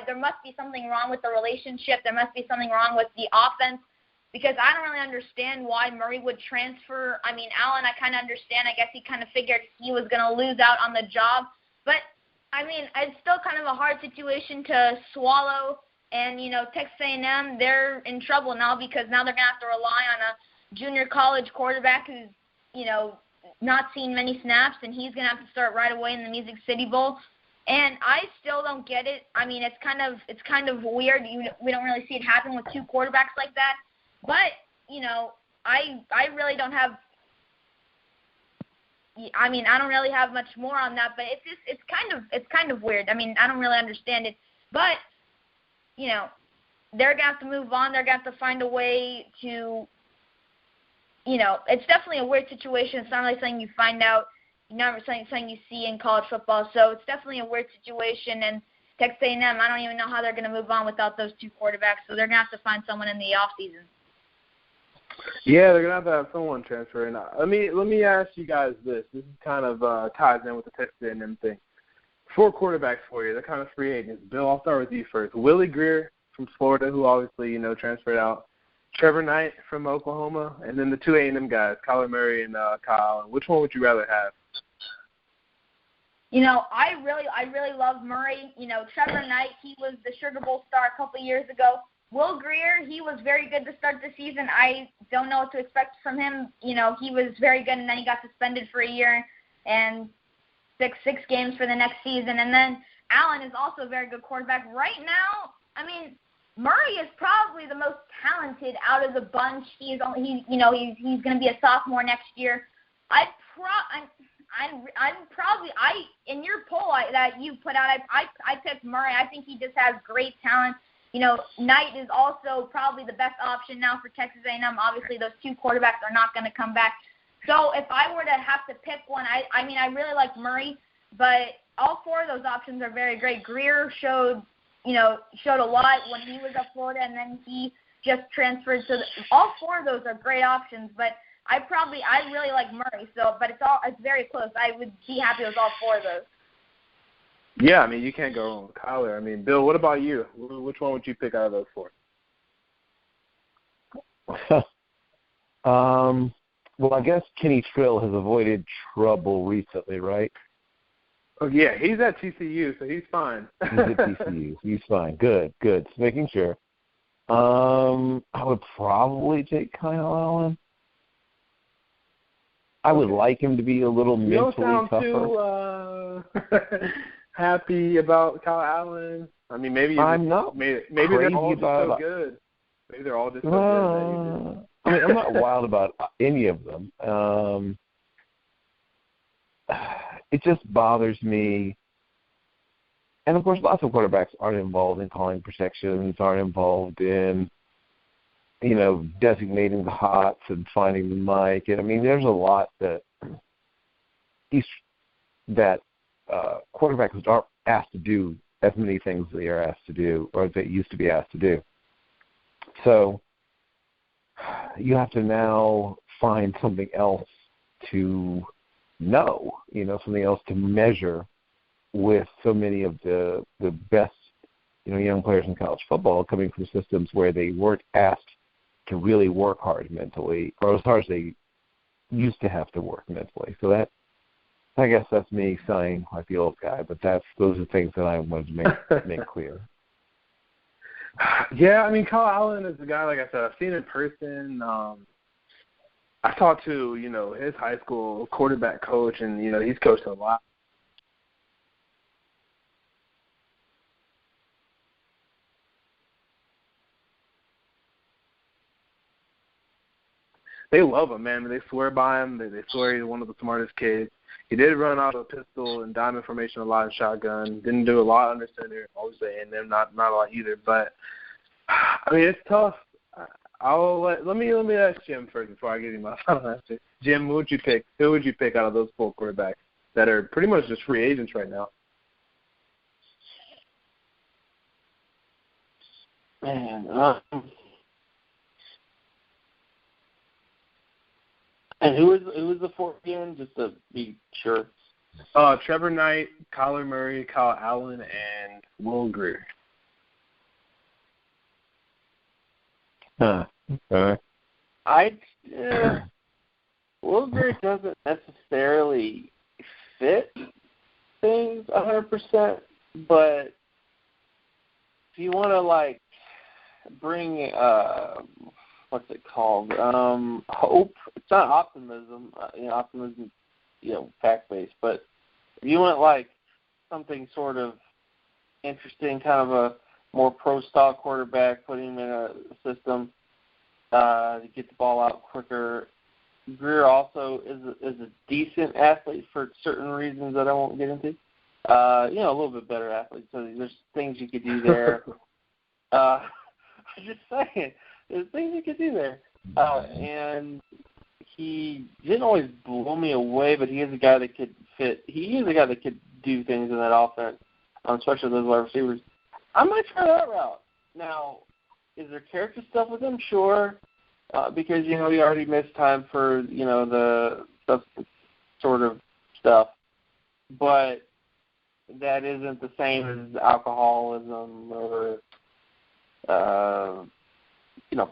there must be something wrong with the relationship. There must be something wrong with the offense, because I don't really understand why Murray would transfer. I mean, Allen, I kind of understand. I guess he kind of figured he was going to lose out on the job. But, I mean, it's still kind of a hard situation to swallow. And, Texas A&M, they're in trouble now because now they're going to have to rely on a junior college quarterback who's, not seen many snaps, and he's going to have to start right away in the Music City Bowl. And I still don't get it. I mean, it's kind of weird. We don't really see it happen with two quarterbacks like that. But, I really don't have – I mean, I don't really have much more on that, but it's kind of weird. I mean, I don't really understand it. But, they're going to have to move on. They're going to have to find a way to – it's definitely a weird situation. It's not really something you find out, something you see in college football. So it's definitely a weird situation. And Texas A&M, I don't even know how they're going to move on without those two quarterbacks. So they're going to have to find someone in the offseason. Yeah, they're going to have someone transfer. And let me ask you guys this. This is kind of ties in with the Texas A&M thing. 4 quarterbacks for you. They're kind of free agents. Bill, I'll start with you first. Willie Greer from Florida, who obviously, transferred out. Trevor Knight from Oklahoma, and then the 2 A&M guys, Kyler Murray and Kyle Allen. Which one would you rather have? I really love Murray. Trevor Knight, he was the Sugar Bowl star a couple years ago. Will Greer, he was very good to start the season. I don't know what to expect from him. He was very good, and then he got suspended for a year and six games for the next season. And then Allen is also a very good quarterback. Right now, I mean, Murray is probably the most talented out of the bunch. He's going to be a sophomore next year. In your poll that you put out, I picked Murray. I think he just has great talent. Knight is also probably the best option now for Texas A&M. Obviously, those two quarterbacks are not going to come back. So if I were to have to pick one, I really like Murray, but all 4 of those options are very great. Greer showed a lot when he was at Florida, and then he just transferred. So all 4 of those are great options, but I really like Murray. But it's very close. I would be happy with all 4 of those. Yeah, I mean, you can't go wrong with Kyler. I mean, Bill, what about you? Which one would you pick out of those 4? Well, I guess Kenny Trill has avoided trouble recently, right? Oh, yeah, he's at TCU, so he's fine. He's at TCU. He's fine. Good. Just making sure. I would probably take Kyle Allen. I would like him to be a little mentally tougher. You don't sound too happy about Kyle Allen. I mean, maybe I'm not. Maybe they're all just so good. Maybe they're all just so good. I mean, I'm not wild about any of them. It just bothers me. And, of course, lots of quarterbacks aren't involved in calling protections, aren't involved in, designating the hots and finding the mic. And, I mean, there's a lot that quarterbacks aren't asked to do as many things they are asked to do or they used to be asked to do. So you have to now find something else to know, something else to measure with so many of the best, young players in college football coming from systems where they weren't asked to really work hard mentally, or as hard as they used to have to work mentally. So I guess that's me sighing like the old guy, but those are things that I wanted to make clear. Yeah, I mean, Kyle Allen is a guy, like I said, I've seen in person. I talked to, his high school quarterback coach, and, he's coached a lot. They love him, man. They swear by him. They swear he's one of the smartest kids. He did run out of a pistol and diamond formation a lot in shotgun. Didn't do a lot under center, obviously, and then not a lot either. But, I mean, it's tough. Let me ask Jim first before I give you my final answer. Jim, who would you pick? Who would you pick out of those 4 quarterbacks that are pretty much just free agents right now? Man, and who was the 4th again, just to be sure? Trevor Knight, Kyler Murray, Kyle Allen, and Will Greer. Will Greer doesn't necessarily fit things 100%, but if you want to like bring what's it called? Hope. It's not optimism. Optimism, fact-based. But if you want like something sort of interesting, kind of a more pro-style quarterback, putting him in a system to get the ball out quicker. Greer also is a decent athlete for certain reasons that I won't get into. A little bit better athlete. So there's things you could do there. I'm just saying, there's things you could do there. And he didn't always blow me away, but he is a guy that could fit. He is a guy that could do things in that offense, especially those wide receivers. I might try that route. Now, is there character stuff with him? Sure. Because, he already missed time for, the sort of stuff. But that isn't the same as alcoholism or,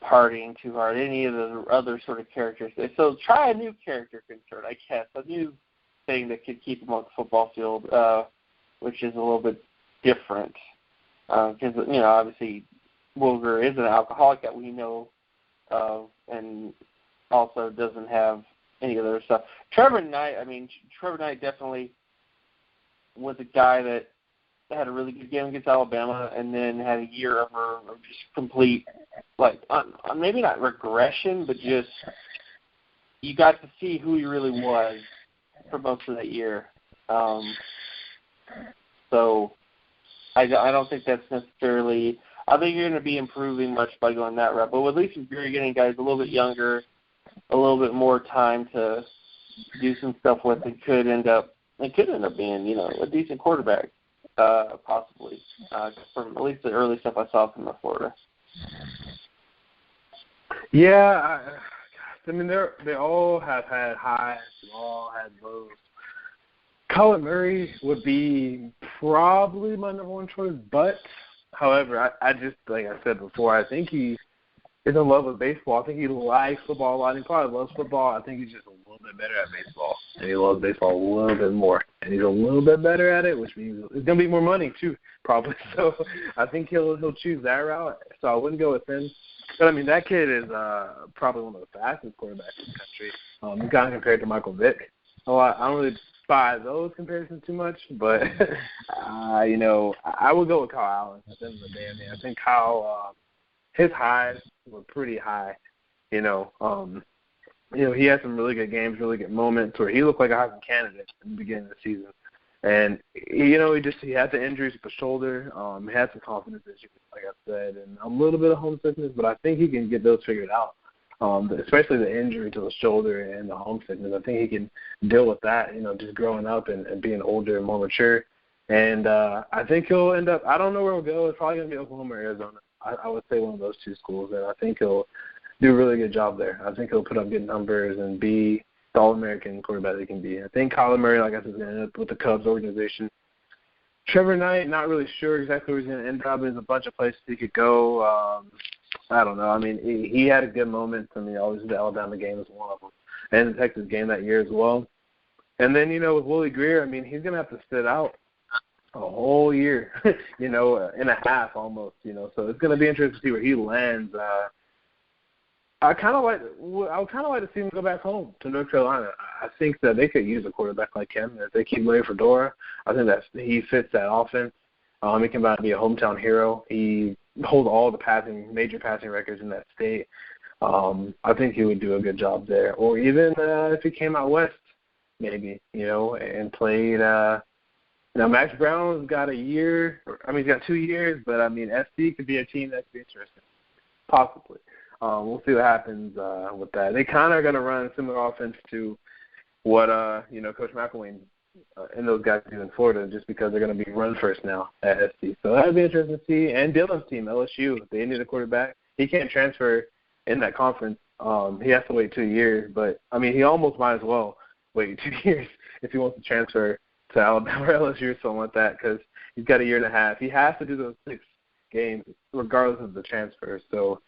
partying too hard, any of the other sort of characters. So try a new character concern, I guess, a new thing that could keep him on the football field, which is a little bit different. Because, obviously, Will Greer is an alcoholic that we know of, and also doesn't have any other stuff. Trevor Knight definitely was a guy that had a really good game against Alabama and then had a year of just complete, maybe not regression, but just you got to see who he really was for most of that year. So I don't think that's necessarily – I think you're going to be improving much by going that route. But at least if you're getting guys a little bit younger, a little bit more time to do some stuff with, it could end up being, a decent quarterback, possibly, from at least the early stuff I saw from Florida. Yeah, they all have had highs, they all had lows. Kyler Murray would be probably my number one choice, but however, I just, like I said before, I think he is in love with baseball. I think he likes football a lot. He probably loves football. I think he's just a little bit better at baseball, and he loves baseball a little bit more. And he's a little bit better at it, which means it's going to be more money too, probably. So I think he'll choose that route. So I wouldn't go with him. But, that kid is probably one of the fastest quarterbacks in the country. He's kind of compared to Michael Vick a lot. I don't really buy those comparisons too much, but I would go with Kyle Allen at the end of the day. I think Kyle, his highs were pretty high. He had some really good games, really good moments where he looked like a Heisman candidate in the beginning of the season. And he had the injuries with the shoulder. He had some confidence issues, like I said, and a little bit of homesickness, but I think he can get those figured out. Especially the injury to the shoulder and the homesickness. I think he can deal with that, just growing up and being older and more mature. And I think he'll end up – I don't know where he'll go. It's probably going to be Oklahoma or Arizona. I would say one of those two schools, and I think he'll do a really good job there. I think he'll put up good numbers and be the All-American quarterback he can be. I think Kyler Murray, like I said, is going to end up with the Cubs organization. Trevor Knight, not really sure exactly where he's going to end up. There's a bunch of places he could go. I don't know. He had a good moment. Always the Alabama game was one of them, and the Texas game that year as well. And then, with Willie Greer, he's going to have to sit out a whole year, and a half almost, So it's going to be interesting to see where he lands. I would kind of like to see him go back home to North Carolina. I think that they could use a quarterback like him. If they keep Larry Fedora, I think he fits that offense. He can be a hometown hero. He holds all the major passing records in that state. I think he would do a good job there. Or even if he came out west, maybe, and played. Max Brown's got a year. He's got 2 years, but SC could be a team that could be interesting, possibly. We'll see what happens with that. They kind of are going to run a similar offense to what Coach McElwain and those guys do in Florida, just because they're going to be run first now at SC. So that would be interesting to see. And Dylan's team, LSU, they need a quarterback. He can't transfer in that conference. He has to wait 2 years, but he almost might as well wait 2 years if he wants to transfer to Alabama or LSU or something like that, because he's got a year and a half. He has to do those 6 games regardless of the transfer. So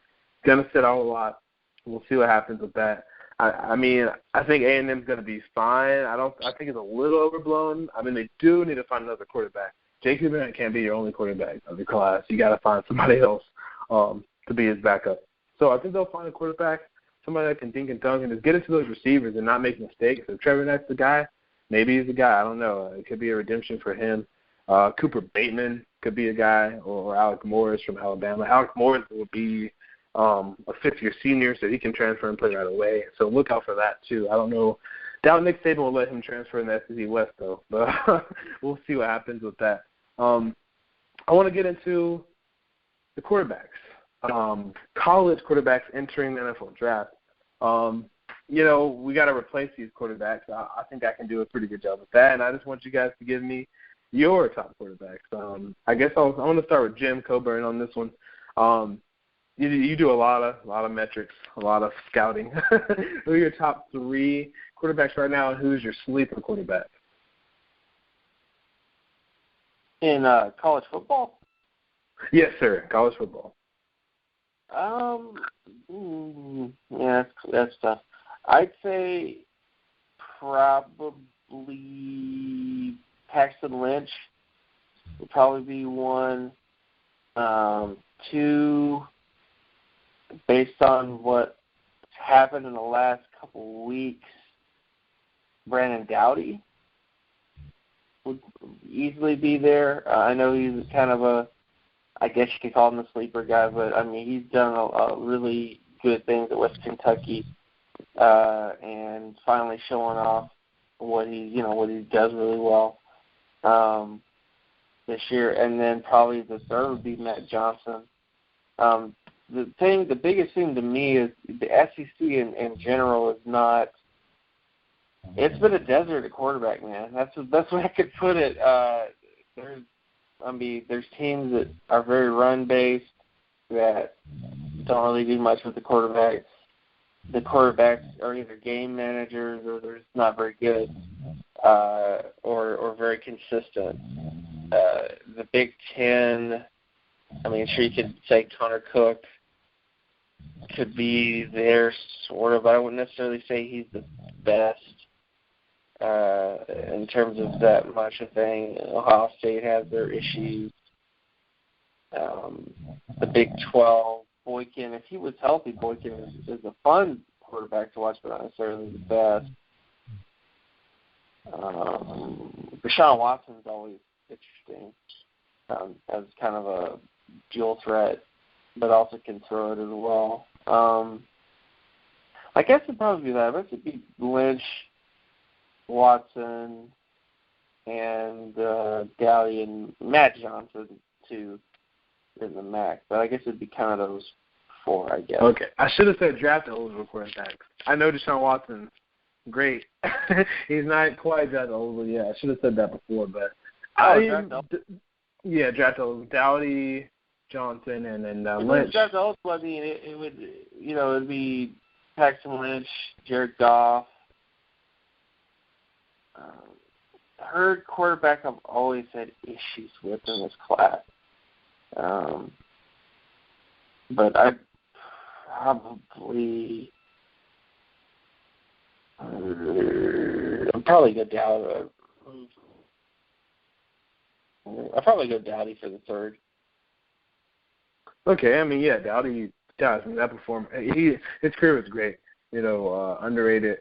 going to sit out a lot. We'll see what happens with that. I mean, I think A&M's going to be fine. I think it's a little overblown. I mean, they do need to find another quarterback. J.K. Barrett can't be your only quarterback of the class. You got to find somebody else to be his backup. So I think they'll find a quarterback, somebody that can dink and dunk and just get into those receivers and not make mistakes. If Trevor Knight's the guy, maybe he's the guy. I don't know. It could be a redemption for him. Cooper Bateman could be a guy, or Alec Morris from Alabama. Alec Morris will be a fifth-year senior, so he can transfer and play right away. So look out for that, too. I don't know. Doubt Nick Saban will let him transfer in the SEC West, though. But we'll see what happens with that. I want to get into the quarterbacks. College quarterbacks entering the NFL draft. We got to replace these quarterbacks. I think I can do a pretty good job with that, and I just want you guys to give me your top quarterbacks. I guess I want to start with Jim Cobern on this one. You do a lot of metrics, a lot of scouting. Who are your top 3 quarterbacks right now, and who's your sleeper quarterback? In college football? Yes, sir. College football. Yeah, that's tough. I'd say probably Paxton Lynch would probably be 1. 2, based on what's happened in the last couple of weeks, Brandon Doughty would easily be there. I know he's kind of I guess you could call him a sleeper guy, but I mean he's done a really good things at West Kentucky, and finally showing off what he does really well this year. And then probably the third would be Matt Johnson. The biggest thing to me is the SEC in general is not. It's been a desert at quarterback, man. That's the best way I could put it. There's teams that are very run-based that don't really do much with the quarterbacks. The quarterbacks are either game managers or they're just not very good or very consistent. The Big Ten, sure you could say Connor Cook could be there, sort of. I wouldn't necessarily say he's the best in terms of that much a thing. Ohio State has their issues. The Big 12, Boykin, if he was healthy, Boykin is a fun quarterback to watch, but not necessarily the best. Deshaun Watson's always interesting as kind of a dual threat, but also can throw it as well. I guess it'd probably be that. I guess it'd be Lynch, Watson, and Doughty, and Matt Johnson, too, in the MAC. But I guess it'd be kind of those 4, I guess. Okay. I should have said draft eligible quarterbacks. I know Deshaun Watson, great. He's not quite draft eligible yet. I should have said that before, but draft eligible. Doughty, Johnson, and then Lynch. Draft eligible, it would, it'd be Paxton Lynch, Jared Goff. Heard quarterback I've always had issues with in this class. But I'd probably go down. I'll probably go Doughty for the third. Okay, Doughty does. That performance, his career was great. Underrated.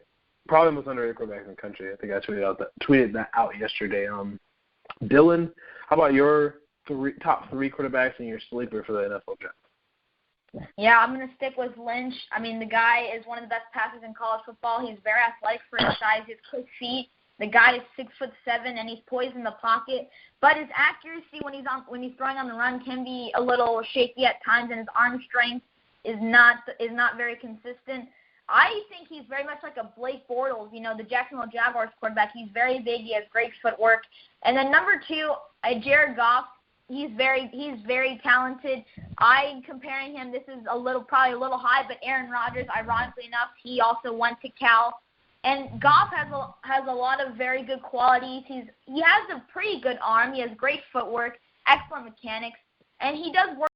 Probably the most underrated quarterback in the country. I think I tweeted that out yesterday. Dylan, how about your top 3 quarterbacks and your sleeper for the NFL draft? Yeah, I'm going to stick with Lynch. The guy is one of the best passers in college football. He's very athletic for his size, his quick feet. The guy is 6'7", and he's poised in the pocket. But his accuracy when he's throwing on the run can be a little shaky at times, and his arm strength is not very consistent. I think he's very much like a Blake Bortles, the Jacksonville Jaguars quarterback. He's very big. He has great footwork. And then number 2, Jared Goff. He's very talented. I'm comparing him. This is probably a little high, but Aaron Rodgers, ironically enough, he also went to Cal. And Goff has a lot of very good qualities. He has a pretty good arm. He has great footwork, excellent mechanics, and he does work